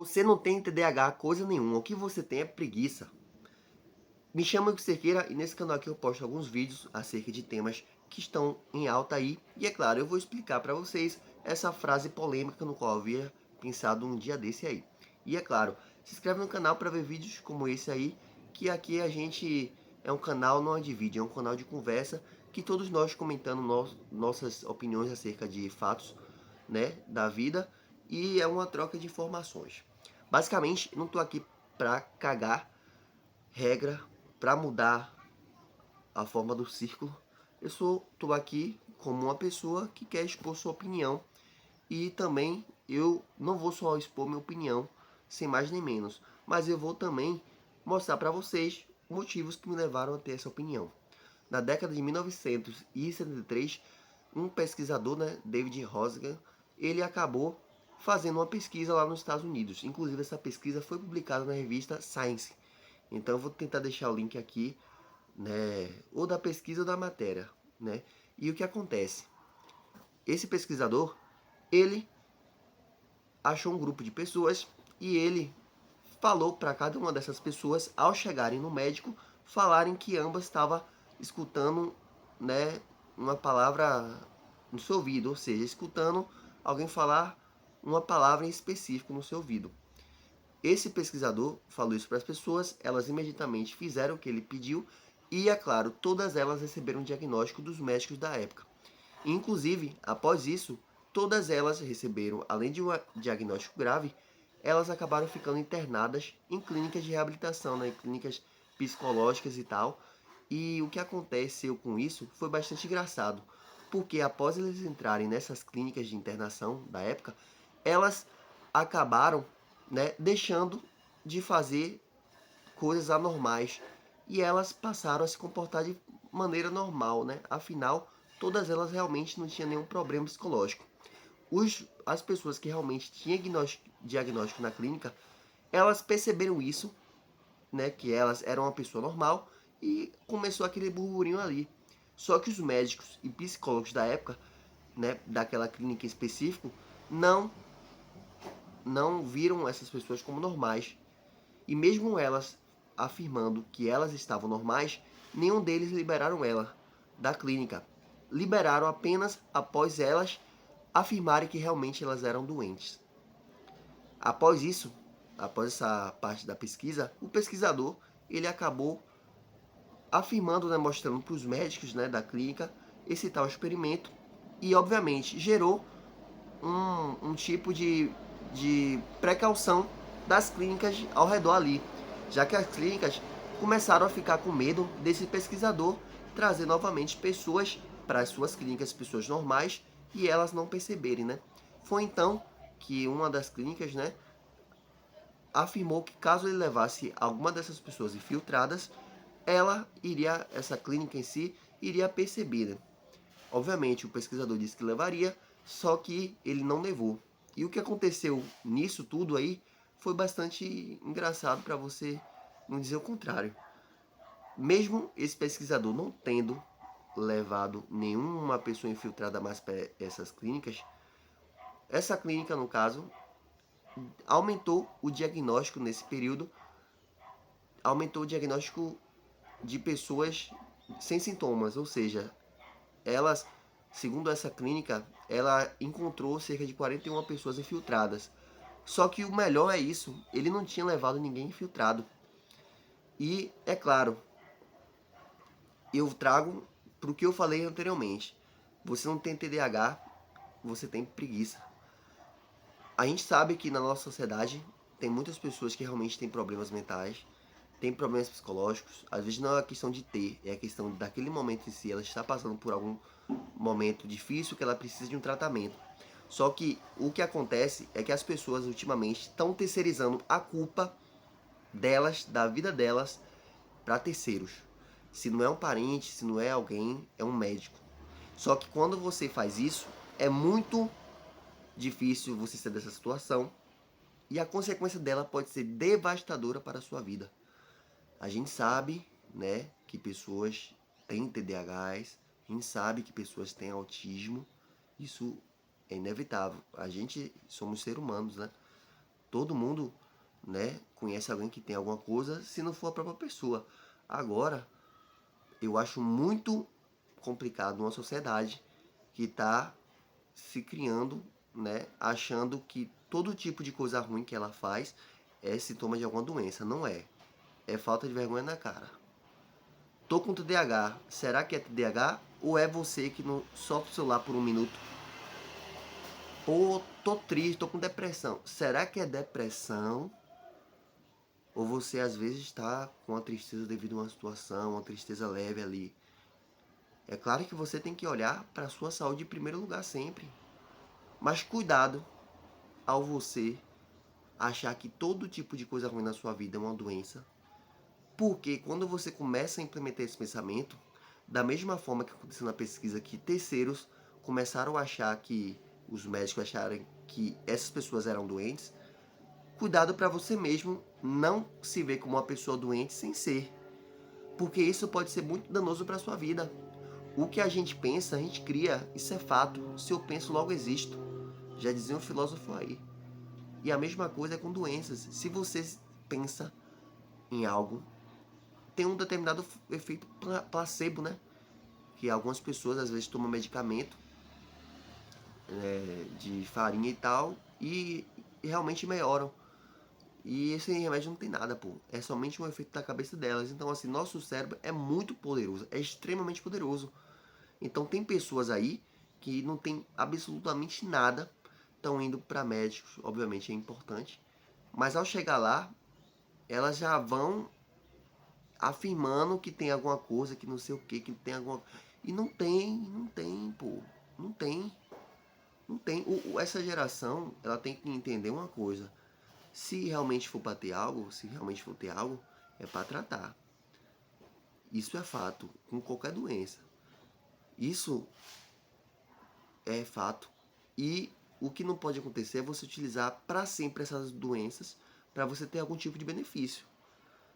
Você não tem TDAH coisa nenhuma, o que você tem é preguiça. Me chama o que você queira e nesse canal aqui eu posto alguns vídeos acerca de temas que estão em alta aí. E é claro, eu vou explicar para vocês essa frase polêmica no qual eu havia pensado um dia desse aí. E é claro, se inscreve no canal para ver vídeos como esse aí, que aqui a gente é um canal não é de vídeo, é um canal de conversa que todos nós comentando nossas opiniões acerca de fatos, né, da vida, e é uma troca de informações. Basicamente, não estou aqui para cagar regra, para mudar a forma do círculo. Tô aqui como uma pessoa que quer expor sua opinião e também eu não vou só expor minha opinião, sem mais nem menos, mas eu vou também mostrar para vocês motivos que me levaram a ter essa opinião. Na década de 1973, um pesquisador, né, David Rosgan, ele acabou fazendo uma pesquisa lá nos Estados Unidos. Inclusive essa pesquisa foi publicada na revista Science. Então eu vou tentar deixar o link aqui, né, ou da pesquisa ou da matéria, né? E o que acontece? Esse pesquisador, ele achou um grupo de pessoas e ele falou para cada uma dessas pessoas, ao chegarem no médico, falarem que ambas estavam escutando, né, uma palavra no seu ouvido, ou seja, escutando alguém falar uma palavra em específico no seu ouvido. Esse pesquisador falou isso para as pessoas, elas imediatamente fizeram o que ele pediu e, é claro, todas elas receberam um diagnóstico dos médicos da época. Inclusive, após isso, todas elas receberam, além de um diagnóstico grave, elas acabaram ficando internadas em clínicas de reabilitação, né, em clínicas psicológicas e tal. E o que aconteceu com isso foi bastante engraçado, porque após eles entrarem nessas clínicas de internação da época, elas acabaram, né, deixando de fazer coisas anormais e elas passaram a se comportar de maneira normal, né? Afinal, todas elas realmente não tinham nenhum problema psicológico. As pessoas que realmente tinham diagnóstico na clínica, elas perceberam isso, né? Que elas eram uma pessoa normal e começou aquele burburinho ali. Só que os médicos e psicólogos da época, né, daquela clínica em específico, não não viram essas pessoas como normais. E mesmo elas afirmando que elas estavam normais, nenhum deles liberaram ela da clínica. Liberaram apenas após elas afirmarem que realmente elas eram doentes. Após isso, após essa parte da pesquisa, o pesquisador ele acabou afirmando, né, mostrando para os médicos, né, da clínica esse tal experimento e obviamente gerou um tipo de precaução das clínicas ao redor ali, já que as clínicas começaram a ficar com medo desse pesquisador trazer novamente pessoas para as suas clínicas, pessoas normais, e elas não perceberem, né? Foi então que uma das clínicas, né, afirmou que caso ele levasse alguma dessas pessoas infiltradas, essa clínica em si, iria perceber, né? Obviamente, o pesquisador disse que levaria, só que ele não levou. E o que aconteceu nisso tudo aí foi bastante engraçado para você não dizer o contrário. Mesmo esse pesquisador não tendo levado nenhuma pessoa infiltrada mais para essas clínicas, essa clínica, no caso, aumentou o diagnóstico nesse período, aumentou o diagnóstico de pessoas sem sintomas, ou seja, elas, segundo essa clínica, ela encontrou cerca de 41 pessoas infiltradas. Só que o melhor é isso, ele não tinha levado ninguém infiltrado. E, é claro, eu trago para o que eu falei anteriormente. Você não tem TDAH, você tem preguiça. A gente sabe que na nossa sociedade tem muitas pessoas que realmente têm problemas mentais, têm problemas psicológicos. Às vezes não é a questão de ter, é a questão daquele momento em si, ela está passando por algum momento difícil que ela precisa de um tratamento. Só que o que acontece é que as pessoas ultimamente estão terceirizando a culpa delas, da vida delas, para terceiros. Se não é um parente, se não é alguém, é um médico. Só que quando você faz isso, é muito difícil você sair dessa situação e a consequência dela pode ser devastadora para a sua vida. A gente sabe, né, que pessoas têm TDAHs, a gente sabe que pessoas têm autismo, isso é inevitável. A gente somos seres humanos, né? Todo mundo, né, conhece alguém que tem alguma coisa, se não for a própria pessoa. Agora, eu acho muito complicado uma sociedade que está se criando, né, achando que todo tipo de coisa ruim que ela faz é sintoma de alguma doença. Não é. É falta de vergonha na cara. Tô com TDAH. Será que é TDAH? Ou é você que não solta o celular por um minuto? Ou tô triste, tô com depressão. Será que é depressão? Ou você às vezes está com uma tristeza devido a uma situação, uma tristeza leve ali? É claro que você tem que olhar para a sua saúde em primeiro lugar sempre. Mas cuidado ao você achar que todo tipo de coisa ruim na sua vida é uma doença. Porque quando você começa a implementar esse pensamento, da mesma forma que aconteceu na pesquisa que terceiros começaram a achar que os médicos acharam que essas pessoas eram doentes, cuidado para você mesmo não se ver como uma pessoa doente sem ser. Porque isso pode ser muito danoso para sua vida. O que a gente pensa, a gente cria, isso é fato. Se eu penso, logo existo. Já dizia um filósofo aí. E a mesma coisa é com doenças. Se você pensa em algo, tem um determinado efeito placebo, né? Que algumas pessoas às vezes tomam medicamento de farinha e tal e realmente melhoram. E esse remédio não tem nada, pô. É somente um efeito da cabeça delas. Então, assim, nosso cérebro é muito poderoso, é extremamente poderoso. Então, tem pessoas aí que não tem absolutamente nada, estão indo para médicos, obviamente é importante. Mas ao chegar lá, elas já vão afirmando que tem alguma coisa, que não sei o que tem alguma. E não tem, pô. Não tem. Não tem. Essa geração, ela tem que entender uma coisa. Se realmente for para ter algo, se realmente for ter algo, é para tratar. Isso é fato, com qualquer doença. Isso é fato. E o que não pode acontecer é você utilizar para sempre essas doenças para você ter algum tipo de benefício.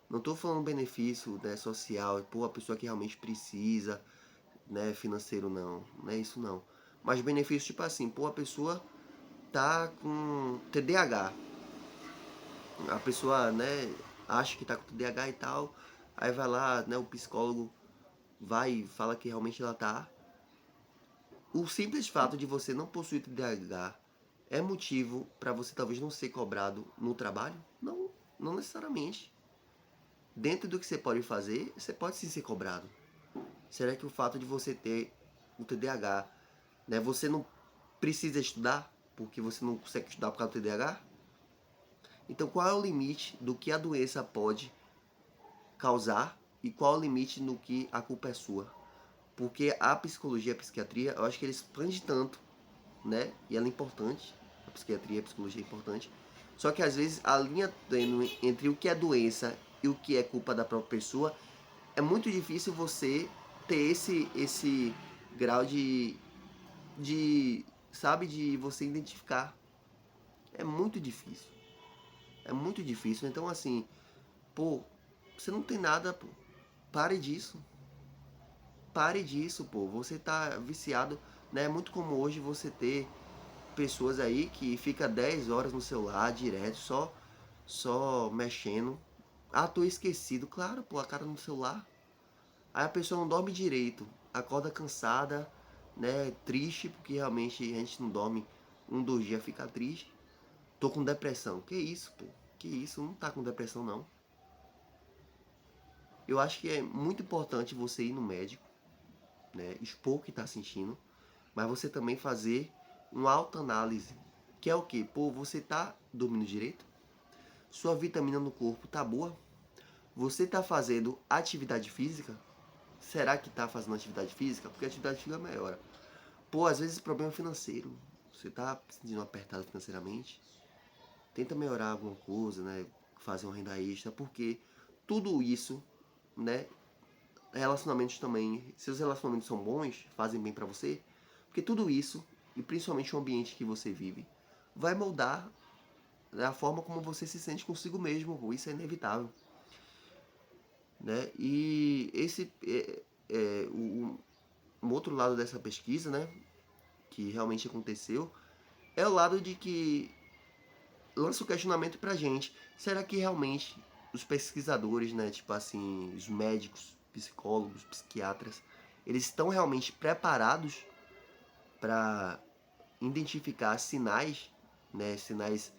Não estou falando benefício, né, social, pô, a pessoa que realmente precisa, né, financeiro não é isso não. Mas benefício tipo assim, pô, a pessoa tá com TDAH. A pessoa, né, acha que tá com TDAH e tal, aí vai lá, né, o psicólogo vai e fala que realmente ela tá. O simples fato de você não possuir TDAH é motivo para você talvez não ser cobrado no trabalho? Não, não necessariamente. Dentro do que você pode fazer, você pode sim ser cobrado. Será que o fato de você ter o TDAH, né, você não precisa estudar porque você não consegue estudar por causa do TDAH? Então, qual é o limite do que a doença pode causar e qual é o limite no que a culpa é sua? Porque a psicologia, a psiquiatria, eu acho que ele expande tanto, né? E ela é importante. A psiquiatria, a psicologia é importante. Só que às vezes a linha entre o que é doença e o que é culpa da própria pessoa é muito difícil você ter esse grau de sabe, de você identificar. É muito difícil. É muito difícil. Então, assim, pô, você não tem nada, pô. Pare disso. Pare disso, pô. Você tá viciado, né? É muito comum hoje você ter pessoas aí que fica 10 horas no celular direto, só mexendo. Ah, tô esquecido. Claro, pô, a cara no celular. Aí a pessoa não dorme direito, acorda cansada, né? Triste, porque realmente a gente não dorme 1, 2 dias, fica triste. Tô com depressão. Que isso, pô? Que isso? Não tá com depressão, não. Eu acho que é muito importante você ir no médico, né? Expor o que tá sentindo, mas você também fazer uma autoanálise. Que é o quê? Pô, você tá dormindo direito? Sua vitamina no corpo tá boa? Você tá fazendo atividade física? Será que tá fazendo atividade física? Porque a atividade física melhora. Pô, às vezes problema financeiro. Você tá se sentindo apertado financeiramente? Tenta melhorar alguma coisa, né? Fazer uma renda extra, porque tudo isso, né? Relacionamentos também. Seus relacionamentos são bons, fazem bem pra você, porque tudo isso, e principalmente o ambiente que você vive, vai moldar, né, a forma como você se sente consigo mesmo. Pô, isso é inevitável, né? E esse um outro lado dessa pesquisa, né? Que realmente aconteceu, é o lado de que lança o questionamento pra gente. Será que realmente os pesquisadores, né, tipo assim, os médicos, psicólogos, psiquiatras, eles estão realmente preparados para identificar sinais, né, sinais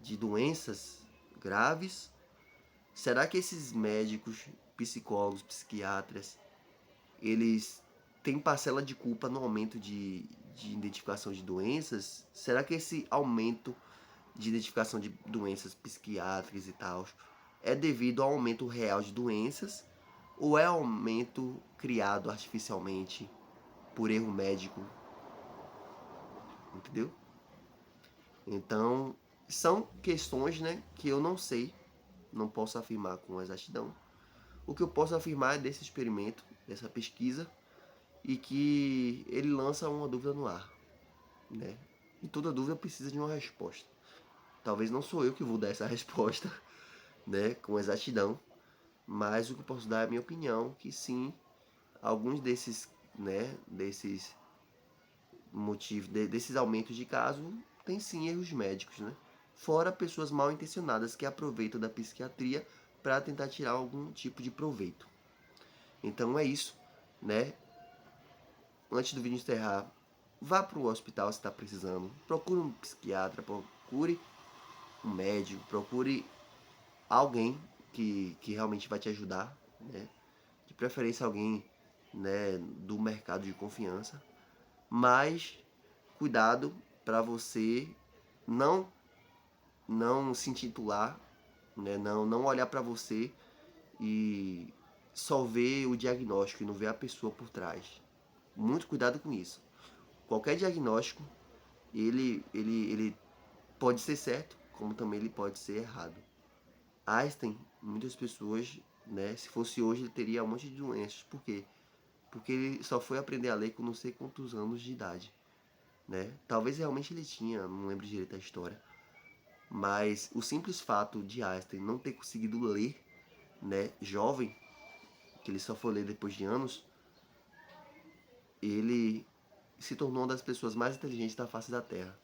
de doenças graves? Será que esses médicos, psicólogos, psiquiatras, eles têm parcela de culpa no aumento de identificação de doenças? Será que esse aumento de identificação de doenças psiquiátricas e tal é devido ao aumento real de doenças ou é aumento criado artificialmente por erro médico? Entendeu? Então, são questões, né, que eu não sei, não posso afirmar com exatidão. O que eu posso afirmar é desse experimento, dessa pesquisa, e que ele lança uma dúvida no ar, né? E toda dúvida precisa de uma resposta. Talvez não sou eu que vou dar essa resposta, né, com exatidão, mas o que eu posso dar é a minha opinião, que sim, alguns desses, né, desses motivos, desses aumentos de casos, tem sim erros médicos, né? Fora pessoas mal intencionadas que aproveitam da psiquiatria para tentar tirar algum tipo de proveito. Então é isso, né? Antes do vídeo encerrar, vá para o hospital se está precisando, procure um psiquiatra, procure um médico, procure alguém que realmente vai te ajudar, né? De preferência alguém, né, do mercado de confiança, mas cuidado para você não não se intitular, né? Não olhar para você e só ver o diagnóstico e não ver a pessoa por trás. Muito cuidado com isso. Qualquer diagnóstico, ele pode ser certo, como também ele pode ser errado. Einstein, muitas pessoas, né, se fosse hoje ele teria um monte de doenças. Por quê? Porque ele só foi aprender a ler com não sei quantos anos de idade, né? Talvez realmente ele tinha, não lembro direito a história. Mas o simples fato de Einstein não ter conseguido ler, né, jovem, que ele só foi ler depois de anos, ele se tornou uma das pessoas mais inteligentes da face da Terra.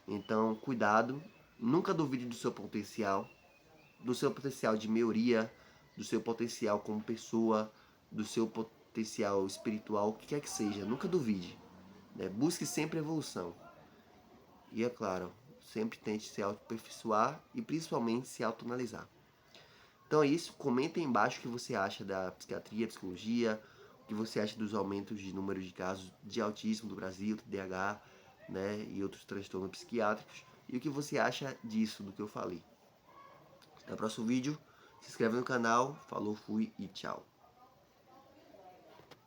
Então, cuidado, nunca duvide do seu potencial de melhoria, do seu potencial como pessoa, do seu potencial espiritual, o que quer que seja, nunca duvide, né? Busque sempre evolução. E é claro, sempre tente se autoaperfeiçoar e principalmente se autoanalisar. Então é isso, comenta aí embaixo o que você acha da psiquiatria, psicologia, o que você acha dos aumentos de número de casos de autismo do Brasil, TDAH, né, e outros transtornos psiquiátricos, e o que você acha disso, do que eu falei. Até o próximo vídeo, se inscreve no canal, falou, fui e tchau.